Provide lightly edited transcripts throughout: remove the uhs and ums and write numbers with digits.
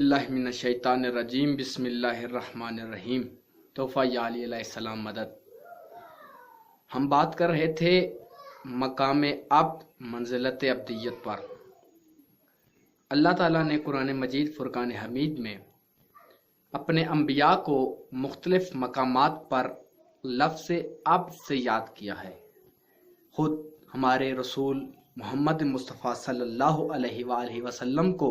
اللہ من الشیطان الرجیم بسم اللہ الرحمن الرحیم توفہ یا علی علیہ السلام مدد۔ ہم بات کر رہے تھے مقام عبد منزلت عبدیت پر۔ اللہ تعالیٰ نے قرآن مجید فرقان حمید میں اپنے انبیاء کو مختلف مقامات پر لفظ عبد سے یاد کیا ہے۔ خود ہمارے رسول محمد مصطفیٰ صلی اللہ علیہ وآلہ وسلم کو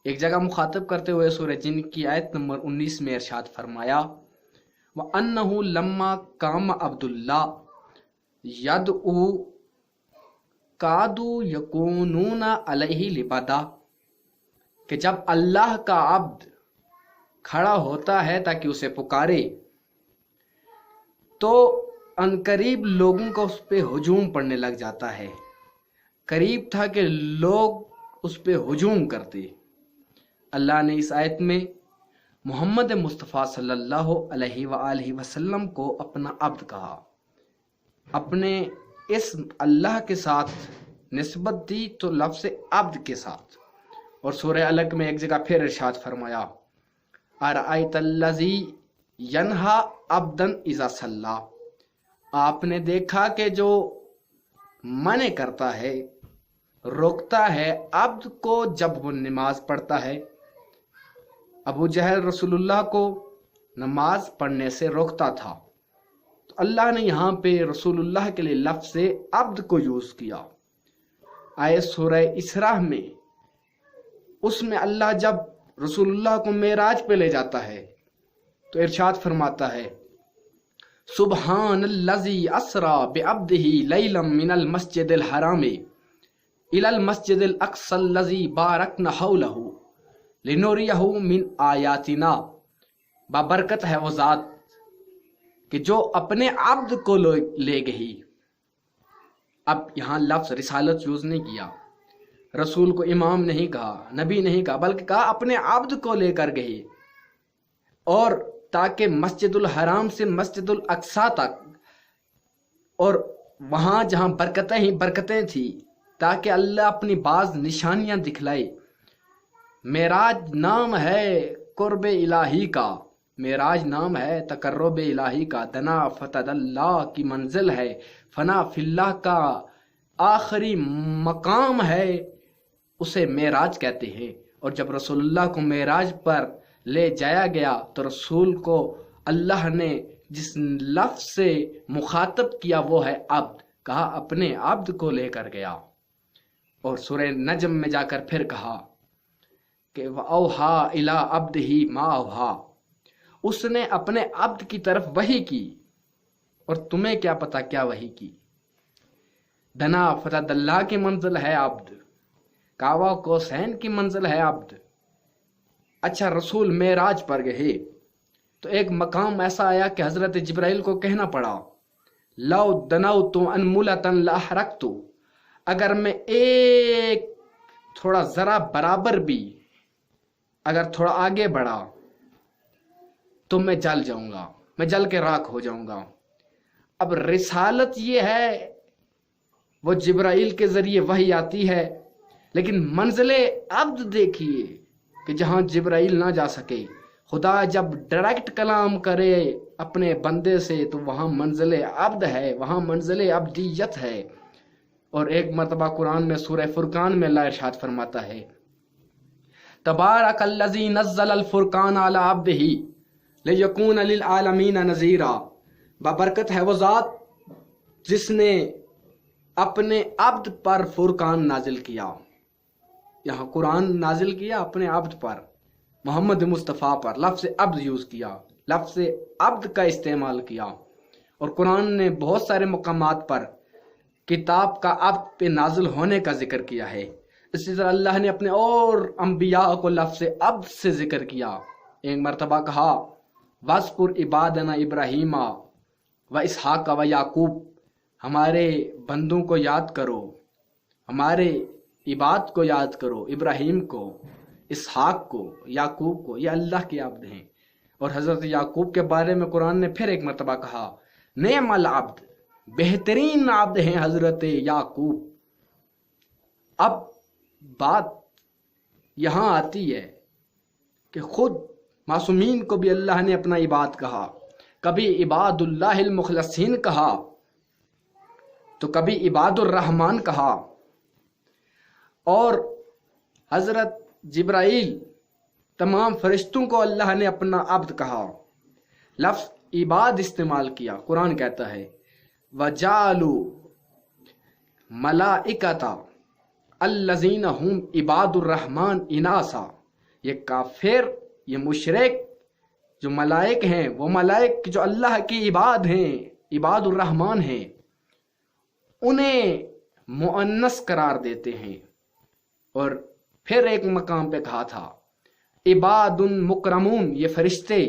ایک جگہ مخاطب کرتے ہوئے سورہ جن کی آیت نمبر 19 میں ارشاد فرمایا وَأَنَّهُ لَمَّا قَامَ عَبْدُ اللَّهِ يَدْعُو كَادُوا يَكُونُونَ عَلَيْهِ لِبَدًا، کہ جب اللہ کا عبد کھڑا ہوتا ہے تاکہ اسے پکارے تو عنقریب لوگوں کو اس پہ ہجوم پڑنے لگ جاتا ہے۔ قریب تھا کہ لوگ اس پہ ہجوم کرتے۔ اللہ نے اس آیت میں محمد مصطفیٰ صلی اللہ علیہ وآلہ وسلم کو اپنا عبد کہا، اپنے اس اللہ کے ساتھ نسبت دی تو لفظ عبد کے ساتھ، اور سورہ علق میں ایک جگہ پھر ارشاد فرمایا ارأیت الذی ینہا عبدا اذا صلی، آپ نے دیکھا کہ جو منع کرتا ہے، روکتا ہے عبد کو جب وہ نماز پڑھتا ہے۔ ابو جہل رسول اللہ کو نماز پڑھنے سے روکتا تھا، تو اللہ نے یہاں پہ رسول اللہ کے لیے لفظ عبد کو یوز کیا۔ آیت سورہ اسراء میں اس میں اللہ جب رسول اللہ کو معراج پہ لے جاتا ہے تو ارشاد فرماتا ہے سبحان الذی اسری بعبدہ لیلا من المسجد الحرام الی المسجد الاقصی الذی بارکنا حولہ لنوریہ من آیاتنا، بابرکت ہے وہ ذات کہ جو اپنے عبد کو لے گئی۔ اب یہاں لفظ رسالت یوز نہیں کیا، رسول کو امام نہیں کہا، نبی نہیں کہا، بلکہ کہا اپنے عبد کو لے کر گئی، اور تاکہ مسجد الحرام سے مسجد الاقصی تک، اور وہاں جہاں برکتیں ہی برکتیں تھیں، تاکہ اللہ اپنی بعض نشانیاں دکھلائے۔ معراج نام ہے قرب الہی کا، معراج نام ہے تقرب الہی کا، دنا فتد اللہ کی منزل ہے، فنا فی اللہ کا آخری مقام ہے، اسے معراج کہتے ہیں۔ اور جب رسول اللہ کو معراج پر لے جایا گیا تو رسول کو اللہ نے جس لفظ سے مخاطب کیا وہ ہے عبد، کہا اپنے عبد کو لے کر گیا۔ اور سورہ نجم میں جا کر پھر کہا کہ وَأَوْحَا إِلَىٰ عَبْدِهِ مَا أَوْحَا، اس نے اپنے عبد کی طرف وحی کی، اور تمہیں کیا پتا کیا وحی کی۔ دنا فتد اللہ کی منزل ہے عبد، کعبہ کوسین کی منزل ہے عبد۔ اچھا، رسول معراج پر گئے تو ایک مقام ایسا آیا کہ حضرت جبرائیل کو کہنا پڑا لو دنوت انملۃ لاحرقت، اگر میں ایک تھوڑا ذرا برابر بھی اگر تھوڑا آگے بڑھا تو میں جل جاؤں گا، میں جل کے راکھ ہو جاؤں گا۔ اب رسالت یہ ہے وہ جبرائیل کے ذریعے وحی آتی ہے، لیکن منزل عبد دیکھیے کہ جہاں جبرائیل نہ جا سکے، خدا جب ڈائریکٹ کلام کرے اپنے بندے سے تو وہاں منزل عبد ہے، وہاں منزل عبدیت ہے۔ اور ایک مرتبہ قرآن میں سورہ فرقان میں اللہ ارشاد فرماتا ہے تبارک الذی نزل الفرقان علی عبدہ لیکون للعالمین نذیرا، بابرکت ہے وہ ذات جس نے اپنے عبد پر فرقان نازل کیا۔ یہاں قرآن نازل کیا اپنے عبد پر، محمد مصطفیٰ پر، لفظ عبد یوز کیا، لفظ عبد کا استعمال کیا۔ اور قرآن نے بہت سارے مقامات پر کتاب کا عبد پہ نازل ہونے کا ذکر کیا ہے۔ اسی طرح اللہ نے اپنے اور انبیاء کو لفظ عبد سے ذکر کیا۔ ایک مرتبہ کہا وَاذْكُرْ عِبَادَنَا إِبْرَاهِيمَ وَإِسْحَاقَ وَيَعْقُوبَ، ہمارے بندوں کو یاد کرو، ہمارے عباد کو یاد کرو، ابراہیم کو، اسحاق کو، یعقوب کو، یہ اللہ کے عبد ہیں۔ اور حضرت یعقوب کے بارے میں قرآن نے پھر ایک مرتبہ کہا نعم العبد، بہترین عبد ہیں حضرت یعقوب۔ اب بات یہاں آتی ہے کہ خود معصومین کو بھی اللہ نے اپنا عباد کہا، کبھی عباد اللہ المخلصین کہا تو کبھی عباد الرحمن کہا، اور حضرت جبرائیل تمام فرشتوں کو اللہ نے اپنا عبد کہا، لفظ عباد استعمال کیا۔ قرآن کہتا ہے وَجَعَلُوا مَلَائِکَۃَ الَّذِینَ هُمْ عِبَادُ الرَّحْمَنِ اِنَاثًا، یہ کافر، یہ مشرک جو ملائک ہیں، وہ ملائک جو اللہ کی عباد ہیں، عباد الرحمن ہیں، انہیں مؤنث قرار دیتے ہیں۔ اور پھر ایک مقام پہ کہا تھا عباد مکرمون، یہ فرشتے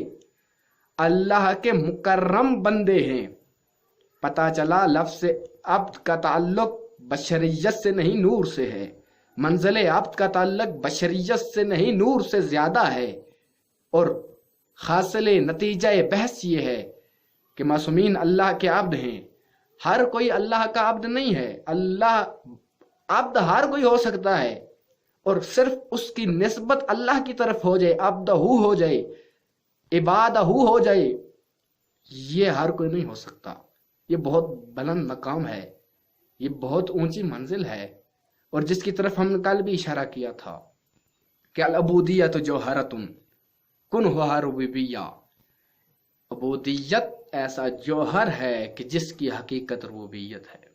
اللہ کے مکرم بندے ہیں۔ پتہ چلا لفظ عبد کا تعلق بشریت سے نہیں نور سے ہے، منزل عبد کا تعلق بشریت سے نہیں نور سے زیادہ ہے۔ اور حاصل نتیجہ بحث یہ ہے کہ معصومین اللہ کے عبد ہیں، ہر کوئی اللہ کا عبد نہیں ہے۔ اللہ عبد ہر کوئی ہو سکتا ہے، اور صرف اس کی نسبت اللہ کی طرف ہو جائے، عبدہ ہو جائے، عبادہ ہو جائے، یہ ہر کوئی نہیں ہو سکتا۔ یہ بہت بلند مقام ہے، یہ بہت اونچی منزل ہے، اور جس کی طرف ہم نے کل بھی اشارہ کیا تھا کہ العبودیت جوہرۃ کنھا ربوبیہ، عبودیت ایسا جوہر ہے کہ جس کی حقیقت ربوبیت ہے۔